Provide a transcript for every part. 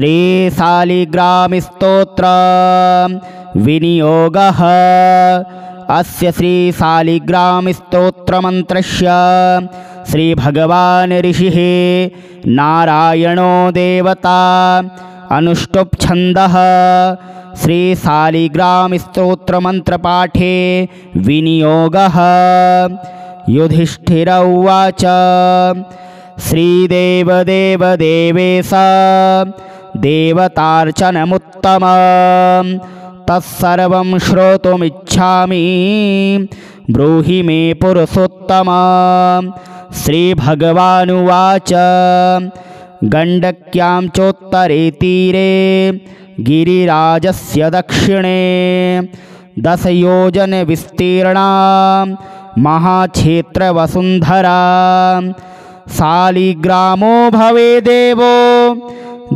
श्रीशालिग्रामस्तोत्र विनियोगः। अस्य श्रीशालिग्रामस्तोत्रमन्त्रस्य श्रीभगवान् ऋषिः नारायणो देवता अनुष्टुप् छन्दः। श्रीशालिग्रामस्तोत्रमन्त्रपाठे विनियोगः। युधिष्ठिर उवाच श्रीदेवदेवदेवेश देवतार्चनमुत्तमं तत्सर्वं श्रोतुमिच्छामि ब्रूहि मे पुरुषोत्तम। श्रीभगवानुवाच गण्डक्यां चोत्तरे तीरे गिरिराजस्य दक्षिणे 10 योजन विस्तीर्णा महाक्षेत्रवसुन्धरा। शालिग्रामो भवेदेवो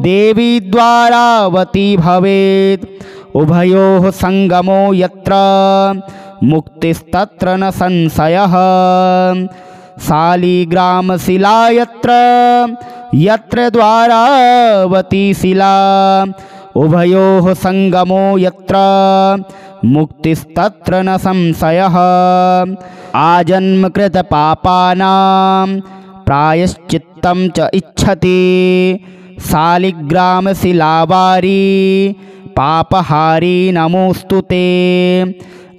देवी द्वारावती भवेत्। उभयोः संगमो यत्र मुक्तिस्तत्र न संशयः। शालिग्रामशिला यत्र द्वारावती शिला उभयोः संगमो यत्र मुक्तिस्तत्र न संशयः। आजन्मकृत पापानां प्रायश्चित्तं च इच्छति शालिग्रामशिलावारी पापहारी नमोऽस्तु ते।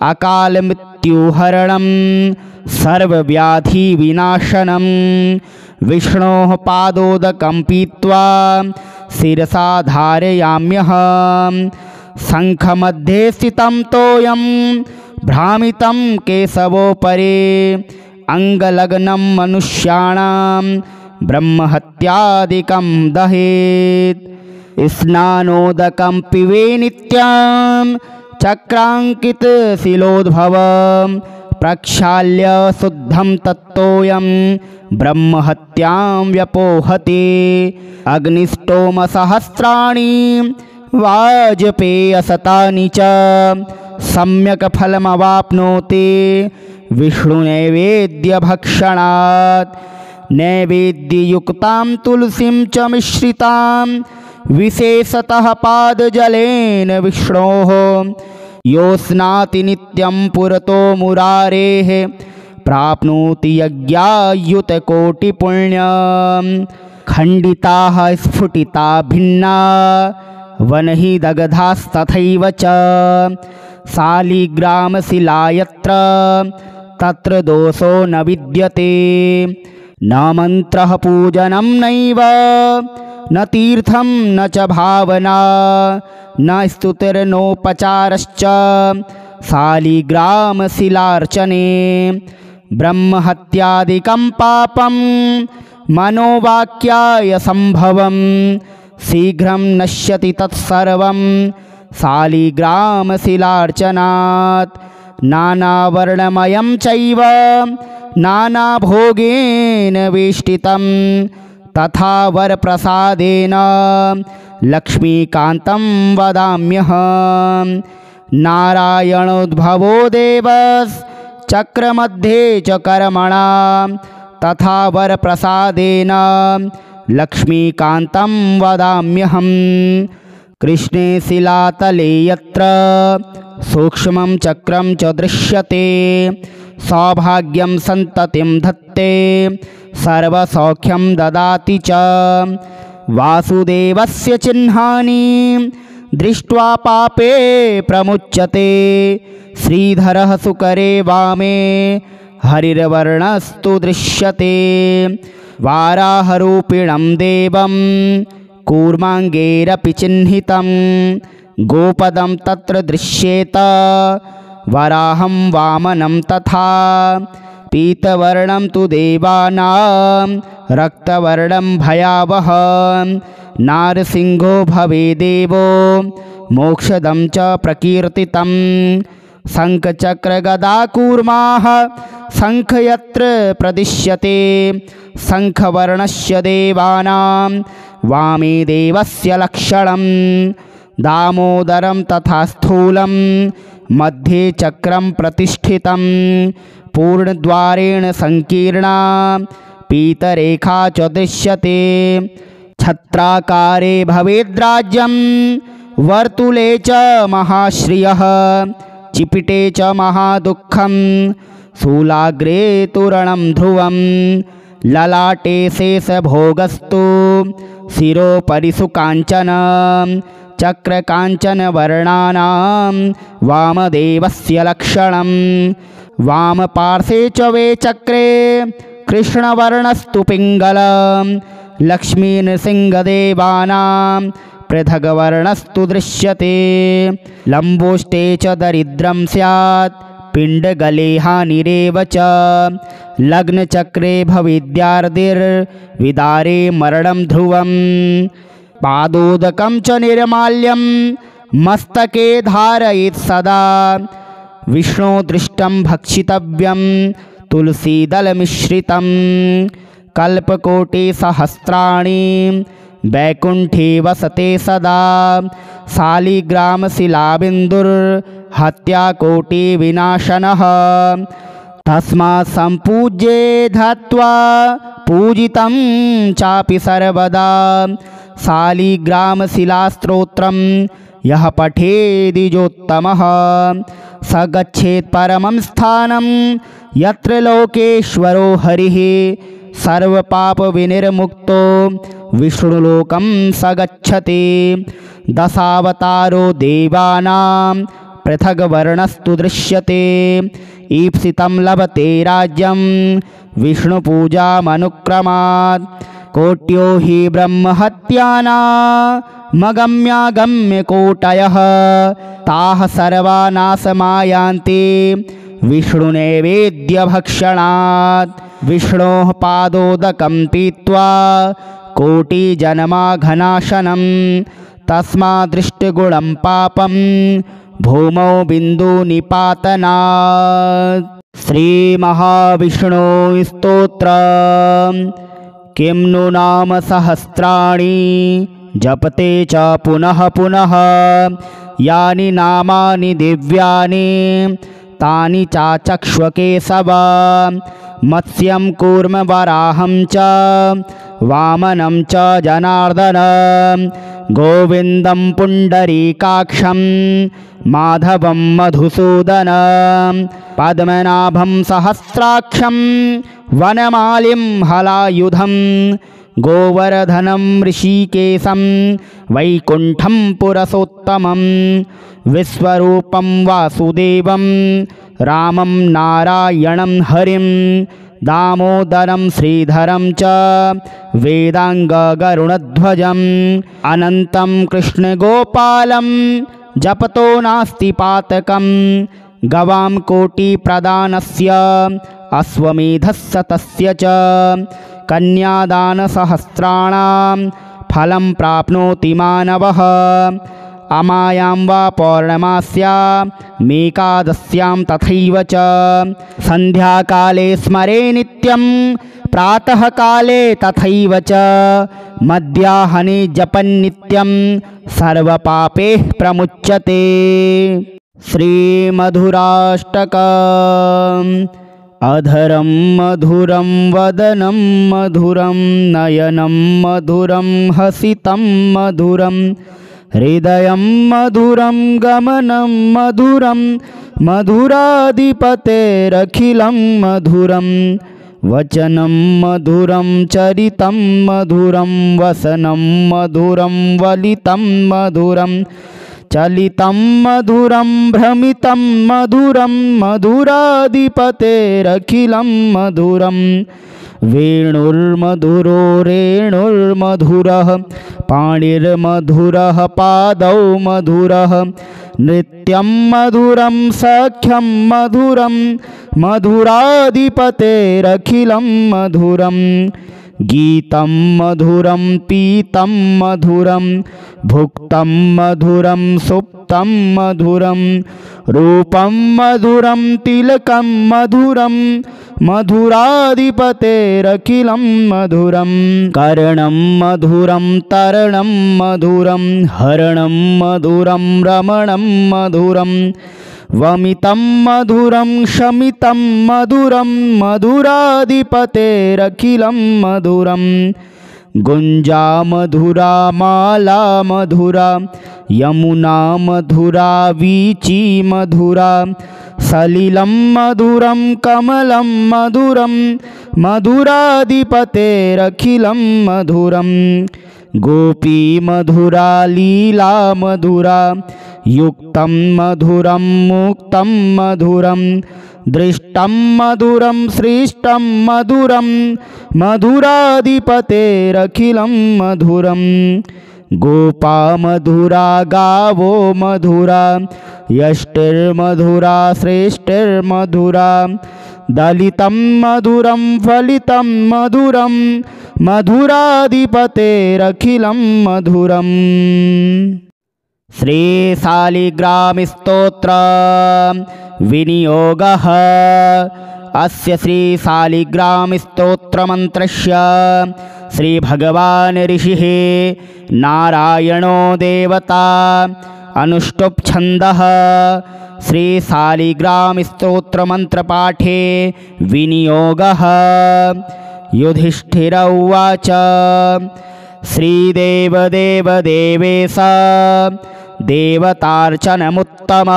अकालमृत्युहरणं सर्वव्याधिविनाशनं विष्णोः पादोदकं पीत्वा शिरसा धारयाम्यहम्। शङ्खमध्ये स्थितं तोयं भ्रामितं केशवोपरि अङ्गलग्नं मनुष्याणां ब्रह्महत्यादिकं दहेत्। स्नानोदकं पिबे नित्यं चक्राङ्कितशिलोद्भवं प्रक्षाल्य शुद्धं तत्तोयं ब्रह्महत्यां व्यपोहति। अग्निष्टोमसहस्राणि वाजपेयशतानि च सम्यक् फलमवाप्नोति विष्णुनैवेद्यभक्षणात्। नैवेद्ययुक्तां तुलसीं च मिश्रितां विशेषतः पादजलेन विष्णोः यो स्नाति नित्यं पुरतो मुरारेः प्राप्नोति यज्ञायुतकोटिपुण्यं। खण्डिताः स्फुटिता भिन्ना वनहि दग्धास्तथैव च शालिग्रामशिला यत्र तत्र दोषो न विद्यते। न मन्त्रः पूजनं नैव न तीर्थं न च भावना न स्तुतिर्नोपचारश्च शालिग्रामशिलार्चने। ब्रह्महत्यादिकं पापं मनोवाक्याय संभवं शीघ्रं नश्यति तत्सर्वं शालिग्रामशिलार्चनात्। नानावर्णमयं चैव नानाभोगेन वेष्टितं तथा वरप्रसादेन लक्ष्मीकान्तं वदाम्यहम्। नारायणोद्भवो देवश्चक्रमध्ये च कर्मणा तथा वरप्रसादेन लक्ष्मीकान्तं वदाम्यहम्। कृष्णे शिलातले यत्र सूक्ष्मं चक्रं च दृश्यते सौभाग्यं सन्ततिं धत्ते सर्वसौख्यं ददाति च। वासुदेवस्य चिह्नानि दृष्ट्वा पापे प्रमुच्यते। श्रीधरः सुकरे वामे हरिर्वर्णस्तु दृश्यते। वाराहरूपिणं देवं कूर्माङ्गैरपि चिह्नितं गोपदं तत्र दृश्येत वराहं वामनं तथा। पीतवर्णं तु देवानां रक्तवर्णं भयावहं नारसिंहो भवेदेवो मोक्षदं च प्रकीर्तितं। शङ्खचक्रगदाकूर्माः शङ्ख यत्र प्रदिश्यते शङ्खवर्णस्य देवानां वामे देवस्य लक्षणं। दामोदरं तथा स्थूलं मध्ये चक्रं प्रतिष्ठितं पूर्णद्वारेण संकीर्णा पीतरेखा च दृश्यते। छत्राकारे भवेद्राज्यं वर्तुले च महाश्रियः चिपिटे च महादुःखं शूलाग्रे तोरणं ध्रुवं ललाटे शेषभोगस्तु शिरोपरि सुकाञ्चन चक्रकाञ्चनवर्णानां वामदेवस्य लक्षणं वामपार्श्वे च वे चक्रे कृष्णवर्णस्तु पिङ्गलं लक्ष्मीनृसिंहदेवानां पृथग्वर्णस्तु दृश्यते लम्बोष्टे च दरिद्रं स्यात् पिण्डगले हानिरेव च लग्नचक्रे भविद्यार्दिर्विदारे मरणं ध्रुवं पादोदकं च निर्माल्यं मस्तके धारयेत् सदा विष्णो दृष्टं भक्षितव्यं तुलसीदलमिश्रितं कल्पकोटिसहस्राणि वैकुण्ठे वसते सदा शालिग्रामशिलाबिन्दुर्हत्याकोटिविनाशनः तस्मात् सम्पूज्ये धत्वा पूजितं चापि सर्वदा शालिग्रामशिलास्तोत्रं यः पठेदिजोत्तमः स गच्छेत् परमं स्थानं यत्र लोकेश्वरो हरिः सर्वपापविनिर्मुक्तो विष्णुलोकं स गच्छति दशावतारो देवानां पृथग्वर्णस्तु दृश्यते ईप्सितं लभते राज्यं विष्णुपूजामनुक्रमात् कोट्यो हि ब्रह्महत्यानामगम्यागम्यकोटयः ताः सर्वा नाशमायान्ति विष्णुनैवेद्यभक्षणात् विष्णोः पादोदकं पीत्वा कोटिजन्माघनाशनं तस्मादृष्टगुणं पापं भूमौ बिन्दुनिपातनात्। श्रीमहाविष्णुस्तोत्रम् किं नु नाम सहस्राणि जपते च पुनः पुनः यानि नामानि दिव्यानि तानि चाचक्ष्वकेशव मत्स्यं कूर्मवराहं च वामनं च जनार्दनं गोविन्दं पुण्डरीकाक्षं माधवं मधुसूदनं पद्मनाभं सहस्राक्षं वनमालिं हलायुधं गोवर्धनं ऋषिकेशं वैकुण्ठं पुरुषोत्तमं विश्वरूपं वासुदेवं रामं नारायणं हरिं दामोदरं श्रीधरं च वेदाङ्गगरुणध्वजम् अनन्तं कृष्णगोपालं जपतो नास्ति पातकं गवां कोटिप्रदानस्य अश्वमेधस्य तस्य च कन्यादानसहस्राणां फलं प्राप्नोति मानवः अमायां वा पौर्णमास्यामेकादश्यां तथैव च सन्ध्याकाले स्मरे नित्यं प्रातःकाले तथैव च मध्याह्ने जपन्नित्यं सर्वपापैः प्रमुच्यते। श्रीमधुराष्टकम् अधरं मधुरं वदनं मधुरं नयनं मधुरं हसितं मधुरं हृदयं मधुरं गमनं मधुरं मधुराधिपतेरखिलं मधुरं वचनं मधुरं चरितं मधुरं वसनं मधुरं वलितं मधुरं चलितं मधुरं भ्रमितं मधुरं मधुराधिपतेरखिलं मधुरं वेणुर्मधुरो रेणुर्मधुरः पाणिर्मधुरः पादौ मधुरः नृत्यं मधुरं सख्यं मधुरं मधुराधिपतेरखिलं मधुरं गीतं मधुरं पीतं मधुरं भुक्तं मधुरं सुप्तं मधुरं रूपं मधुरं तिलकं मधुरं मधुराधिपतेरखिलं मधुरं कर्णं मधुरं तरणं मधुरं हरणं मधुरं रमणं मधुरं वमितं मधुरं शमितं मधुरं मधुराधिपतेरखिलं मधुरं गुञ्जा मधुरा माला मधुरा यमुना मधुरा वीची मधुरा सलिलं मधुरं कमलं मधुरं मधुराधिपतेरखिलं मधुरं गोपी मधुरा लीला मधुरा युक्तं मधुरं मुक्तं मधुरं दृष्टं मधुरं सृष्टं मधुरं मधुराधिपतेरखिलं मधुरं गोपा मधुरा गावो मधुरा यष्टिर्मधुरा श्रेष्ठिर्मधुरा दलितं मधुरं फलितं मधुरं मधुराधिपतेरखिलं मधुरम्। श्री शालिग्रामस्तोत्र विनियोगः। अस्य श्री शालिग्रामस्तोत्रमन्त्रस्य श्री भगवान् ऋषिः नारायणो देवता अनुष्टुप् छन्दः। श्री शालिग्रामस्तोत्रमन्त्रपाठे विनियोगः। युधिष्ठिर उवाच श्रीदेवदेव देवेश देवतार्चनमुत्तमं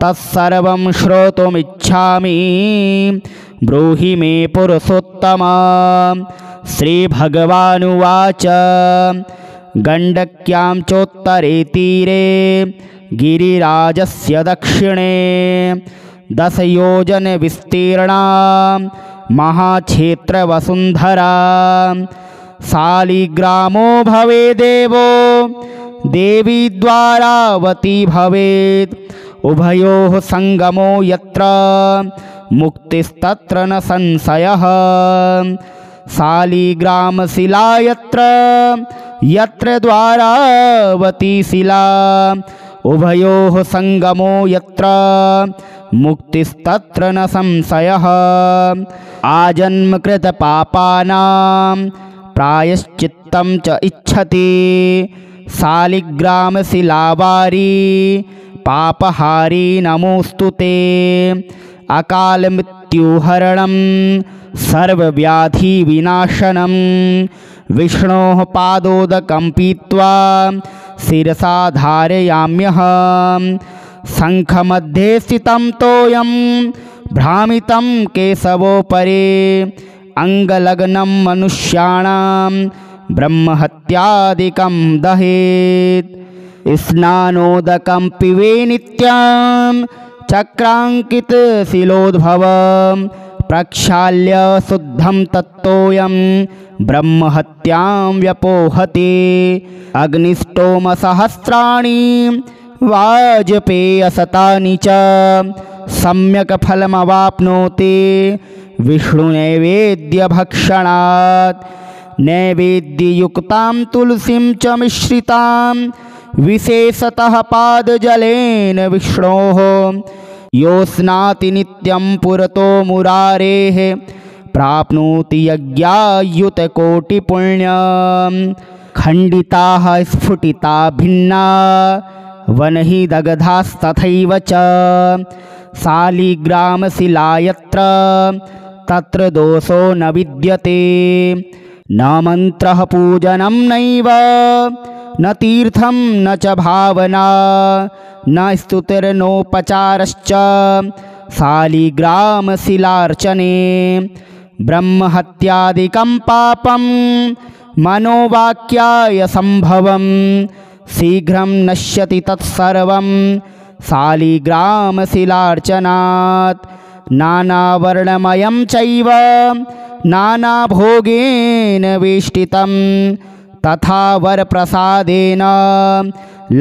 तत्सर्वं श्रोतुमिच्छामि ब्रूहि मे पुरुषोत्तम। श्रीभगवानुवाच गण्डक्यां चोत्तरे तीरे गिरिराजस्य दक्षिणे 10 योजनविस्तीर्णा महाक्षेत्रवसुन्धरा शालिग्रामो भवेदेवो देवी द्वारावती भवेत् उभयोः संगमो यत्र मुक्तिस्तत्र न संशयः शालिग्रामशिला यत्र यत्र द्वारावती शिला उभयोः संगमो यत्र मुक्तिस्तत्र न संशयः आजन्मकृत पापानां प्रायश्चित्तं च इच्छति शालिग्रामशिलावारी पापहारी नमोऽस्तु ते अकालमृत्युहरणं सर्वव्याधिविनाशनं विष्णोः पादोदकं पीत्वा शिरसा धारयाम्यहं शङ्खमध्ये स्थितं तोयं भ्रामितं केशवोपरि अङ्गलग्नं मनुष्याणां ब्रह्महत्यादिकं दहेत् स्नानोदकं पिबे नित्यं चक्राङ्कितशिलोद्भवं प्रक्षाल्य शुद्धं तत्तोयं ब्रह्महत्यां व्यपोहति अग्निष्टोमसहस्राणि वाजपेयशतानि च सम्यक् फलमवाप्नोति विष्णुनैवेद्यभक्षणात् नैवेद्ययुक्तां तुलसीं च मिश्रितां विशेषतः पादजलेन विष्णोः यो स्नाति नित्यं पुरतो मुरारेः प्राप्नोति यज्ञायुतकोटिपुण्यं खण्डिताः स्फुटिता भिन्ना वनहि दग्धास्तथैव च शालिग्रामशिला यत्र तत्र दोषो न विद्यते न मन्त्रः पूजनं नैव न तीर्थं न च भावना न स्तुतिर्नोपचारश्च शालिग्रामशिलार्चने ब्रह्महत्यादिकं पापं मनोवाक्याय संभवं शीघ्रं नश्यति तत्सर्वं शालिग्रामशिलार्चनात् नानावर्णमयं चैव नानाभोगेन वेष्टितं तथा वरप्रसादेन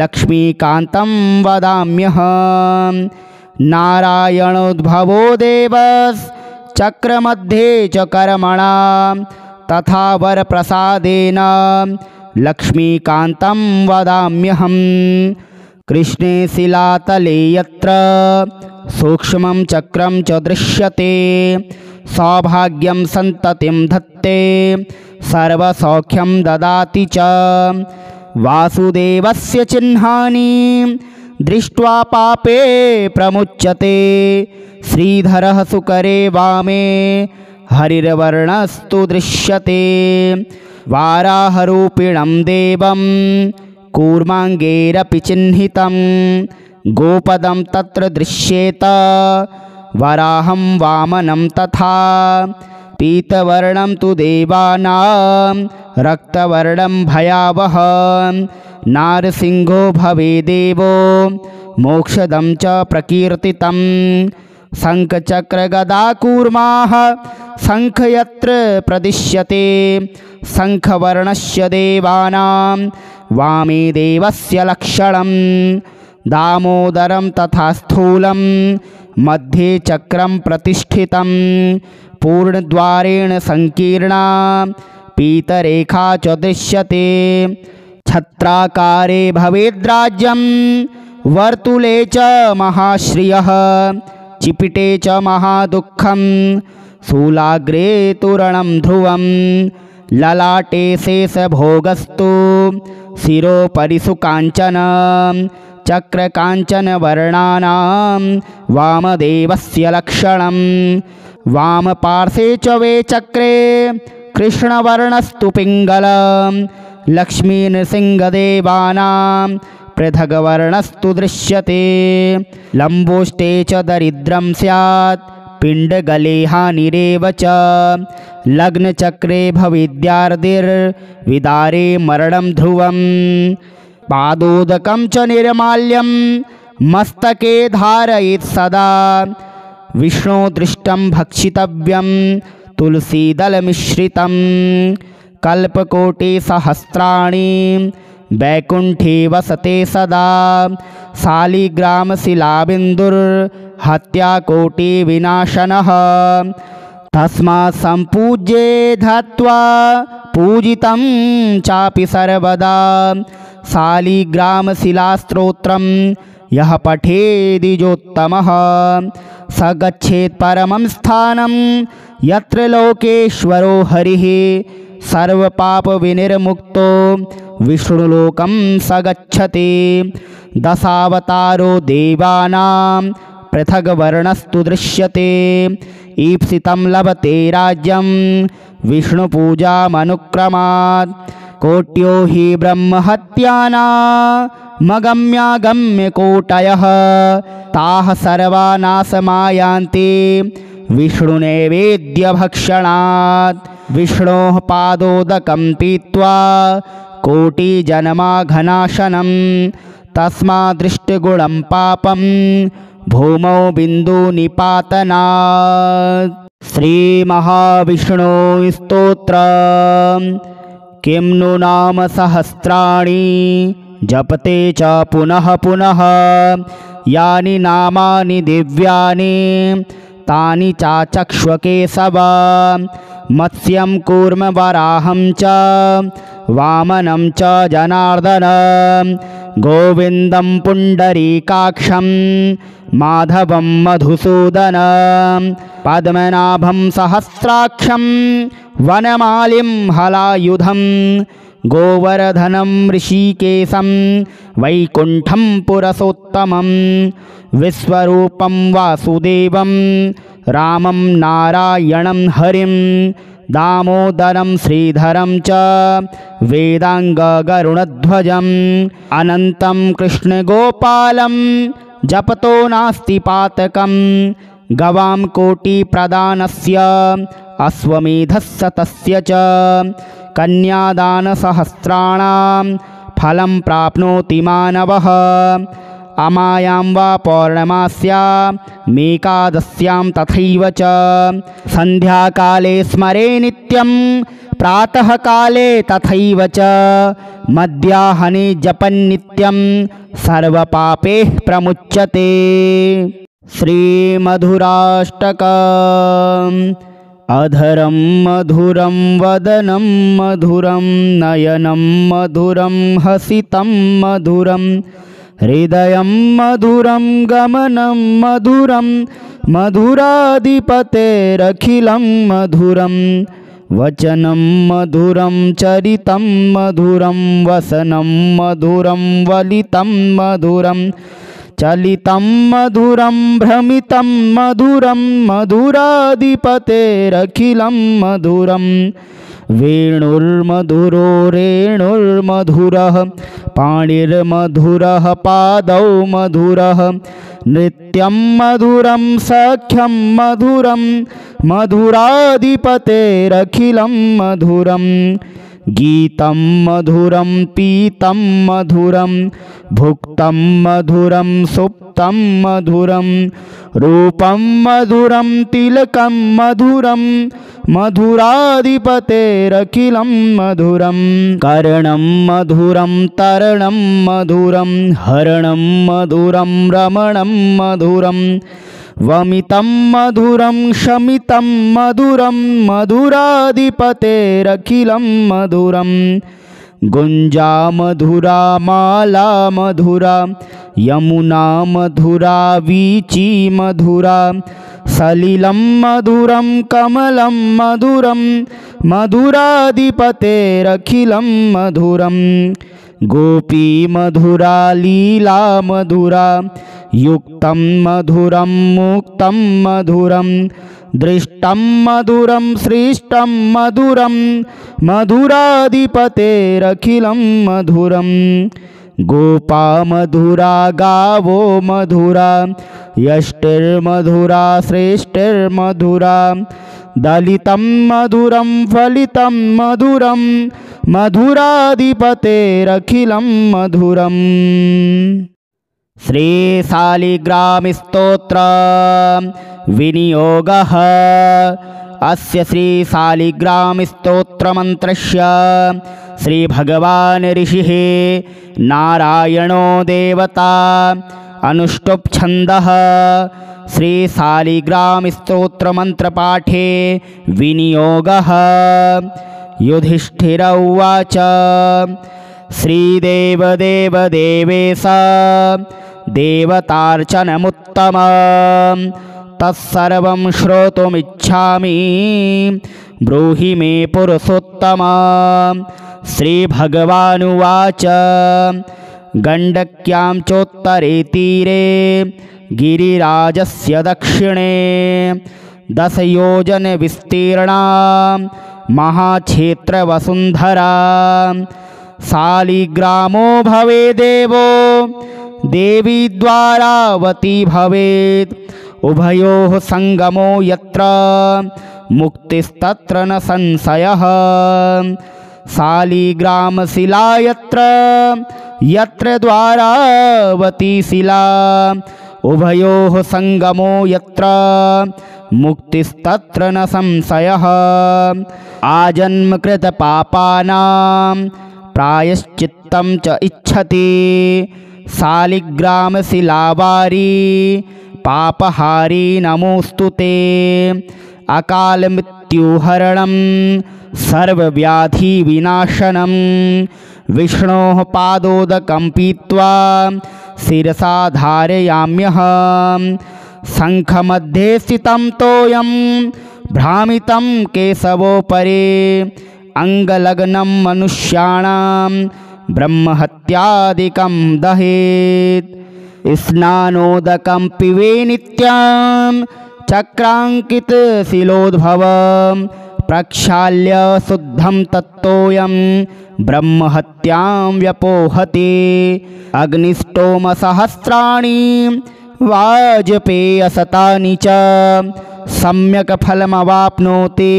लक्ष्मीकान्तं वदाम्यहं नारायणोद्भवो देवश्चक्रमध्ये च कर्मणा तथा वरप्रसादेन लक्ष्मीकान्तं वदाम्यहं कृष्णे शिलातले यत्र सूक्ष्मं चक्रं च दृश्यते सौभाग्यं सन्ततिं धत्ते सर्वसौख्यं ददाति च वासुदेवस्य चिह्नानि दृष्ट्वा पापे प्रमुच्यते श्रीधरः सुकरे वामे हरिर्वर्णस्तु दृश्यते वाराहरूपिणं देवं कूर्माङ्गैरपि चिह्नितं गोपदं तत्र दृश्येत वराहं वामनं तथा पीतवर्णं तु देवानां रक्तवर्णं भयावहं नारसिंहो भवेदेवो मोक्षदं च प्रकीर्तितं शङ्खचक्रगदाकूर्माः शङ्ख यत्र प्रदिश्यते शङ्खवर्णस्य देवानां वामे देवस्य लक्षणं दामोदरं तथा स्थूलं मध्ये चक्रं प्रतिष्ठितं पूर्णद्वारेण संकीर्णा पीतरेखा च दृश्यते छत्राकारे भवेद्राज्यं वर्तुले च महाश्रियः चिपिटे च महादुःखं शूलाग्रे तोरणं ध्रुवं ललाटे शेषभोगस्तु शिरोपरि सुकाञ्चन चक्रकाञ्चनवर्णानां वामदेवस्य लक्षणं वामपार्श्वे च वे चक्रे कृष्णवर्णस्तु पिङ्गलं लक्ष्मीनृसिंहदेवानां पृथग्वर्णस्तु दृश्यते लम्बोष्टे च दरिद्रं स्यात् पिण्डगले हानिरेव च लग्नचक्रे भविद्यार्दिर्विदारे मरणं ध्रुवं पादोदकं च निर्माल्यं मस्तके धारयेत् सदा विष्णो दृष्टं भक्षितव्यं तुलसीदलमिश्रितं कल्पकोटिसहस्राणि वैकुण्ठे वसते सदा शालिग्रामशिलाबिन्दुर्हत्याकोटिविनाशनः तस्मात् सम्पूज्ये धत्वा पूजितं चापि सर्वदा शालिग्रामशिलास्तोत्रं यः पठेदिजोत्तमः स गच्छेत् परमं स्थानं यत्र लोकेश्वरो हरिः सर्वपापविनिर्मुक्तो विष्णुलोकं स गच्छति दशावतारो देवानां पृथग्वर्णस्तु दृश्यते ईप्सितं लभते राज्यं विष्णुपूजामनुक्रमात् कोट्यो हि ब्रह्महत्यानामगम्यागम्यकोटयः ताः सर्वा नाशमायान्ति विष्णुनैवेद्यभक्षणात् विष्णोः पादोदकं पीत्वा कोटिजन्माघनाशनं तस्मादृष्टगुणं पापं भूमौ बिन्दुनिपातनात्। श्रीमहाविष्णुस्तोत्रम् किं नु नाम सहस्राणि जपते च पुनः पुनः यानि नामानि दिव्यानि तानि चाचक्ष्वकेशव मत्स्यं कूर्मवराहं च वामनं च जनार्दनं गोविन्दं पुण्डरीकाक्षं माधवं मधुसूदनं पद्मनाभं सहस्राक्षं वनमालिं हलायुधं गोवर्धनं ऋषिकेशं वैकुण्ठं पुरुषोत्तमं विश्वरूपं वासुदेवं रामं नारायणं हरिं दामोदरं श्रीधरं च वेदाङ्गगरुणध्वजम् अनन्तं कृष्णगोपालं जपतो नास्ति पातकं गवां कोटिप्रदानस्य अश्वमेधस्सतस्य च कन्यादानसहस्राणां फलं प्राप्नोति मानवः अमायां वा पौर्णमास्यां मेकादस्यां तथैव च सन्ध्याकाले स्मरे नित्यं प्रातःकाले तथैव च मध्याह्ने जपन्नित्यं सर्वपापैः प्रमुच्यते। श्रीमधुराष्टकम् अधरं मधुरं वदनं मधुरं नयनं मधुरं हसितं मधुरं हृदयं मधुरं गमनं मधुरं मधुराधिपतेरखिलं मधुरं वचनं मधुरं चरितं मधुरं वसनं मधुरं वलितं मधुरं चलितं मधुरं भ्रमितं मधुरं मधुराधिपतेरखिलं मधुरं वेणुर्मधुरो रेणुर्मधुरः पाणिर्मधुरः पादौ मधुरः नृत्यं मधुरं सख्यं मधुरं मधुराधिपतेरखिलं मधुरं गीतं मधुरं पीतं मधुरं भुक्तं मधुरं सुप्तं मधुरं रूपं मधुरं तिलकं मधुरं मधुराधिपतेरखिलं मधुरं कर्णं मधुरं तरणं मधुरं हरणं मधुरं रमणं मधुरं वमितं मधुरं शमितं मधुरं मधुराधिपतेरखिलं मधुरं गुञ्जा मधुरा माला मधुरा यमुना मधुरा वीची मधुरा सलिलं मधुरं कमलं मधुरं मधुराधिपतेरखिलं मधुरं गोपी मधुरा लीला मधुरा युक्तं मधुरं मुक्तं मधुरं दृष्टं मधुरं सृष्टं मधुरं मधुराधिपतेरखिलं मधुरं गोपा मधुरा गावो मधुरा यष्टिर्मधुरा श्रेष्ठिर्मधुरा दलितं मधुरं फलितं मधुरं मधुराधिपतेरखिलं मधुरम् श्री शालिग्रामस्तोत्र विनियोगः। अस्य श्री शालिग्रामस्तोत्रमन्त्रस्य श्री भगवान् ऋषिः नारायणो देवता अनुष्टुप् छन्दः। श्री शालिग्रामस्तोत्रमन्त्रपाठे विनियोगः। युधिष्ठिर उवाच श्रीदेवदेव देवेश देवतार्चनमुत्तमं तत्सर्वं श्रोतुमिच्छामि ब्रूहि मे पुरुषोत्तम। श्रीभगवानुवाच गण्डक्यां चोत्तरे तीरे गिरिराजस्य दक्षिणे 10 योजन विस्तीर्णा महाक्षेत्रवसुन्धरा शालिग्रामो भवेदेवो देवी द्वारावती भवेत् उभयोः संगमो यत्र मुक्तिस्तत्र न संशयः। शालिग्रामशिला यत्र यत्र द्वारावती शिला उभयोः संगमो यत्र मुक्तिस्तत्र न संशयः। आजन्मकृत पापानां प्रायश्चित्तं च इच्छति शालिग्रामशिलावारी पापहारी नमोऽस्तु ते। अकालमृत्युहरणं सर्वव्याधिविनाशनं विष्णोः पादोदकं पीत्वा शिरसा धारयाम्यहं। शङ्खमध्ये स्थितं तोयं भ्रामितं केशवोपरि अङ्गलग्नं मनुष्याणां ब्रह्महत्यादिकं दहेत्। स्नानोदकं पिबे नित्यं चक्राङ्कितशिलोद्भवं प्रक्षाल्य शुद्धं तत्तोयं ब्रह्महत्यां व्यपोहति। अग्निष्टोमसहस्राणि वाजपेयशतानि च सम्यक् फलमवाप्नोति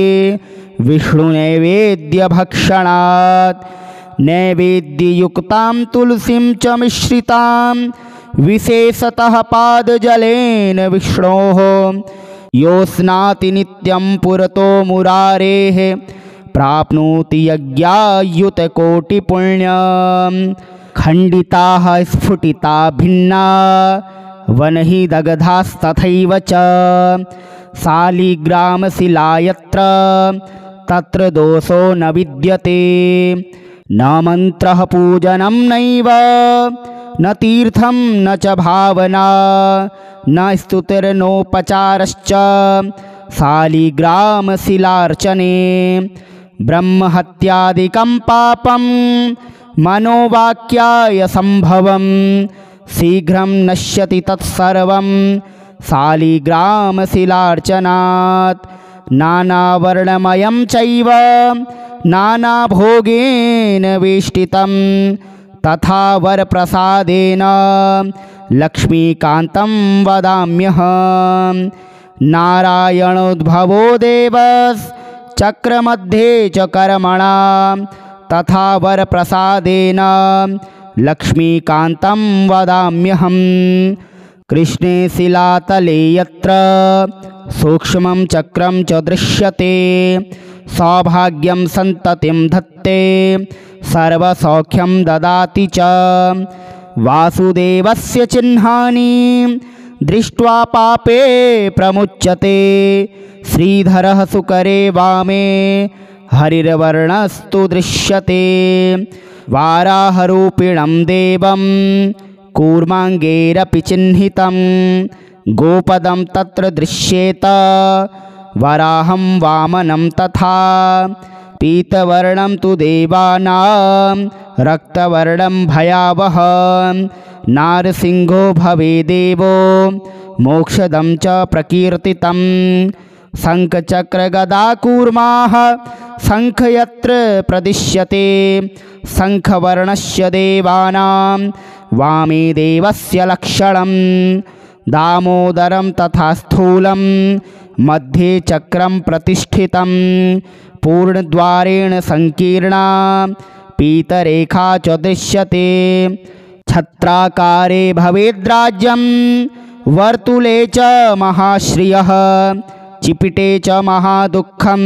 विष्णुनैवेद्यभक्षणात्। नैवेद्ययुक्तां तुलसीं च मिश्रितां विशेषतः पादजलेन विष्णोः यो स्नाति नित्यं पुरतो मुरारेः प्राप्नोति यज्ञायुतकोटिपुण्यं। खण्डिताः स्फुटिता भिन्ना वनहि दग्धास्तथैव च शालिग्रामशिला यत्र तत्र दोषो न विद्यते। न मन्त्रः पूजनं नैव न तीर्थं न च भावना न स्तुतिर्नोपचारश्च शालिग्रामशिलार्चने। ब्रह्महत्यादिकं पापं मनोवाक्याय संभवं शीघ्रं नश्यति तत्सर्वं शालिग्रामशिलार्चनात्। नानावर्णमयं चैव नानाभोगेन वेष्टितं तथा वरप्रसादेन लक्ष्मीकान्तं वदाम्यहम्। नारायणोद्भवो देवश्चक्रमध्ये च कर्मणा तथा वरप्रसादेन लक्ष्मीकान्तं वदाम्यहम्। कृष्णे शिलातले यत्र सूक्ष्मं चक्रं च दृश्यते सौभाग्यं सन्ततिं धत्ते सर्वसौख्यं ददाति च। वासुदेवस्य चिह्नानि दृष्ट्वा पापे प्रमुच्यते श्रीधरः सुकरे वामे हरिर्वर्णस्तु दृश्यते। वाराहरूपिणं देवं कूर्माङ्गैरपि चिह्नितं गोपदं तत्र दृश्येत वराहं वामनं तथा। पीतवर्णं तु देवानां रक्तवर्णं भयावहं नारसिंहो भवेदेवो मोक्षदं च प्रकीर्तितं। शङ्खचक्रगदाकूर्माः शङ्ख यत्र प्रदिश्यते शङ्खवर्णस्य देवानां वामे देवस्य लक्षणं। दामोदरं तथा स्थूलं मध्ये चक्रं प्रतिष्ठितं पूर्णद्वारेण संकीर्णा पीतरेखा च दृश्यते। छत्राकारे भवेद्राज्यं वर्तुले च महाश्रियः चिपिटे च महादुःखं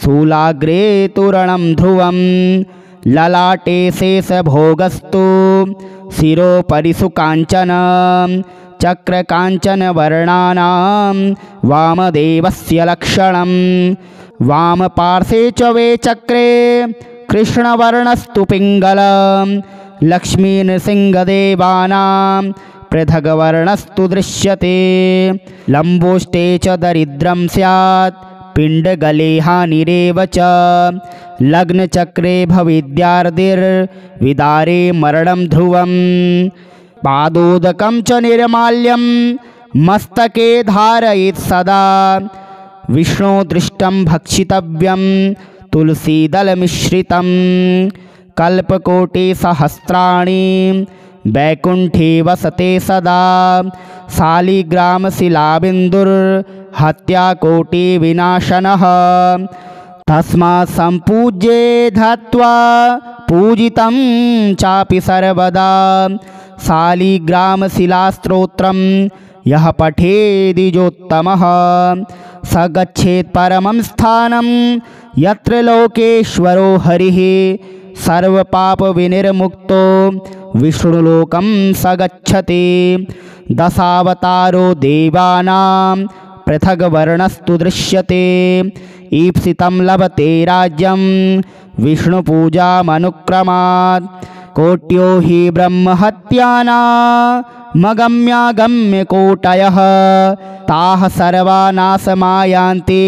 शूलाग्रे तूरणं ध्रुवं। ललाटे शेषभोगस्तु शिरोपरि सुकाञ्चनं चक्रकाञ्चनवर्णानां वामदेवस्य लक्षणं। वामपार्श्वे च वे चक्रे कृष्णवर्णस्तु पिङ्गलं लक्ष्मीनृसिंहदेवानां पृथग्वर्णस्तु दृश्यते। लम्बोष्टे च दरिद्रं स्यात् पिण्डगले हानिरेव च लग्नचक्रे भविद्यार्दिर्विदारे मरणं ध्रुवं। पादोदकं च निर्माल्यं मस्तके धारयेत् सदा विष्णो दृष्टं भक्षितव्यं तुलसीदलमिश्रितं। कल्पकोटिसहस्राणि वैकुण्ठे वसते सदा शालिग्रामशिलाबिन्दुर्हत्याकोटिविनाशनः। तस्मात् सम्पूज्ये धत्वा पूजितं चापि सर्वदा शालिग्रामशिलास्तोत्रं यः पठेदिजोत्तमः स गच्छेत् परमं स्थानं यत्र लोकेश्वरो हरिः सर्वपापविनिर्मुक्तो विष्णुलोकं स गच्छति। दशावतारो देवानां पृथग्वर्णस्तु दृश्यते ईप्सितं लभते राज्यं विष्णुपूजामनुक्रमात्। कोट्यो हि ब्रह्महत्यानामगम्यागम्यकोटयः ताः सर्वा नाशमायान्ति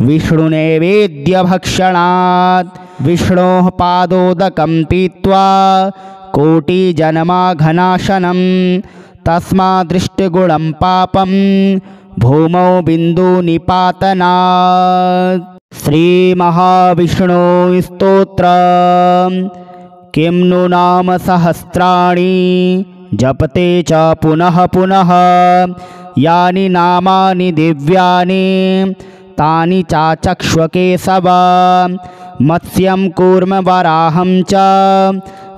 विष्णुनैवेद्यभक्षणात्। विष्णोः पादोदकं पीत्वा कोटिजन्माघनाशनं तस्मादृष्टगुणं पापं भूमौ बिन्दुनिपातनात्। श्रीमहाविष्णुस्तोत्रम्। किं नु नाम सहस्राणि जपते च पुनः पुनः यानि नामानि दिव्यानि तानि चाचक्ष्वकेशव। मत्स्यं कूर्मवराहं च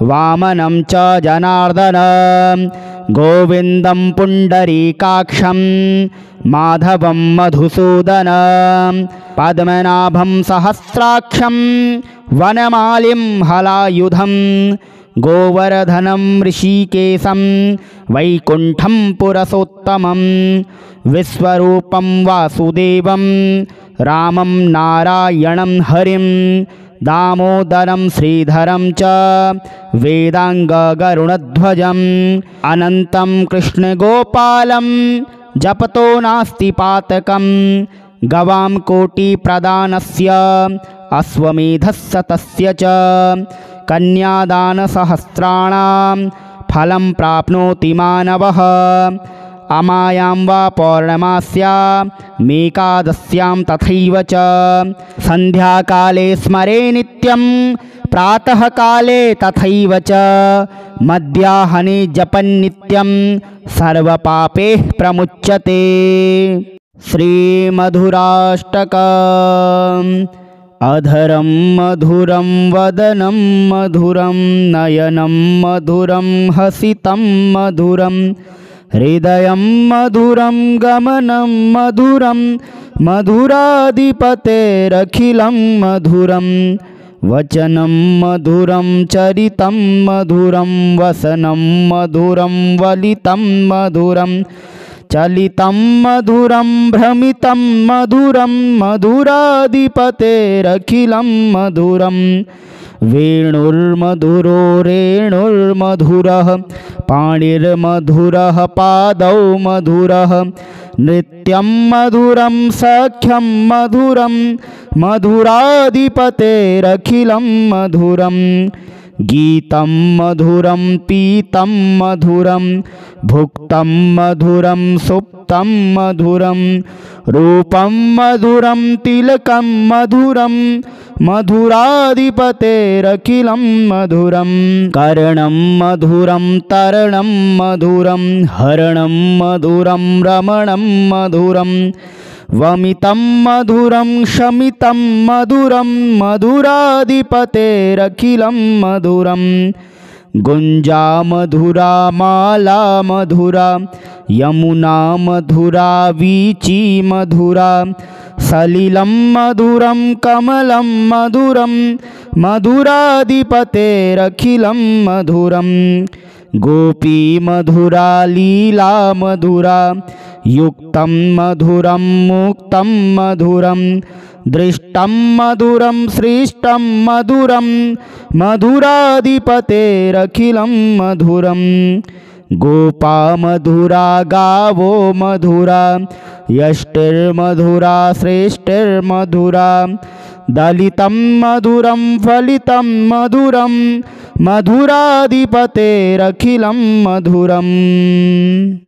वामनं च जनार्दनं गोविन्दं पुण्डरीकाक्षं माधवं मधुसूदनं पद्मनाभं सहस्राक्षं वनमालिं हलायुधं गोवर्धनं ऋषिकेशं वैकुण्ठं पुरुषोत्तमं विश्वरूपं वासुदेवं रामं नारायणं हरिं दामोदरं श्रीधरं च वेदाङ्गगरुणध्वजम् अनन्तं कृष्णगोपालं जपतो नास्ति पातकं गवां कोटिप्रदानस्य अश्वमेधस्य तस्य च कन्यादानसहस्राणां फलं प्राप्नोति मानवः। अमायां वा पौर्णमास्यामेकादश्यां तथैव च सन्ध्याकाले स्मरे नित्यं प्रातःकाले तथैव च मध्याह्ने जपन्नित्यं सर्वपापैः प्रमुच्यते। श्रीमधुराष्टकम्। अधरं मधुरं वदनं मधुरं नयनं मधुरं हसितं मधुरं हृदयं मधुरं गमनं मधुरं मधुराधिपतेरखिलं मधुरं वचनं मधुरं चरितं मधुरं वसनं मधुरं वलितं मधुरं चलितं मधुरं भ्रमितं मधुरं मधुराधिपतेरखिलं मधुरं वेणुर्मधुरो रेणुर्मधुरः पाणिर्मधुरः पादौ मधुरः नृत्यं मधुरं सख्यं मधुरं मधुराधिपतेरखिलं मधुरं गीतं मधुरं पीतं मधुरं भुक्तं मधुरं सुप्तं मधुरं रूपं मधुरं तिलकं मधुरं मधुराधिपतेरखिलं मधुरं कर्णं मधुरं तरणं मधुरं हरणं मधुरं रमणं मधुरं वमितं मधुरं शमितं मधुरं मधुराधिपतेरखिलं मधुरं गुञ्जा मधुरा माला मधुरा यमुना मधुरा वीची मधुरा सलिलं मधुरं कमलं मधुरं मधुराधिपतेरखिलं मधुरं गोपी मधुरा लीला मधुरा युक्तं मधुरं मुक्तं मधुरं दृष्टं मधुरं सृष्टं मधुरं मधुराधिपतेरखिलं मधुरं गोपा मधुरा गावो मधुरा यष्टिर्मधुरा श्रेष्ठिर्मधुरा दलितं मधुरं फलितं मधुरं मधुराधिपतेरखिलं मधुरम्।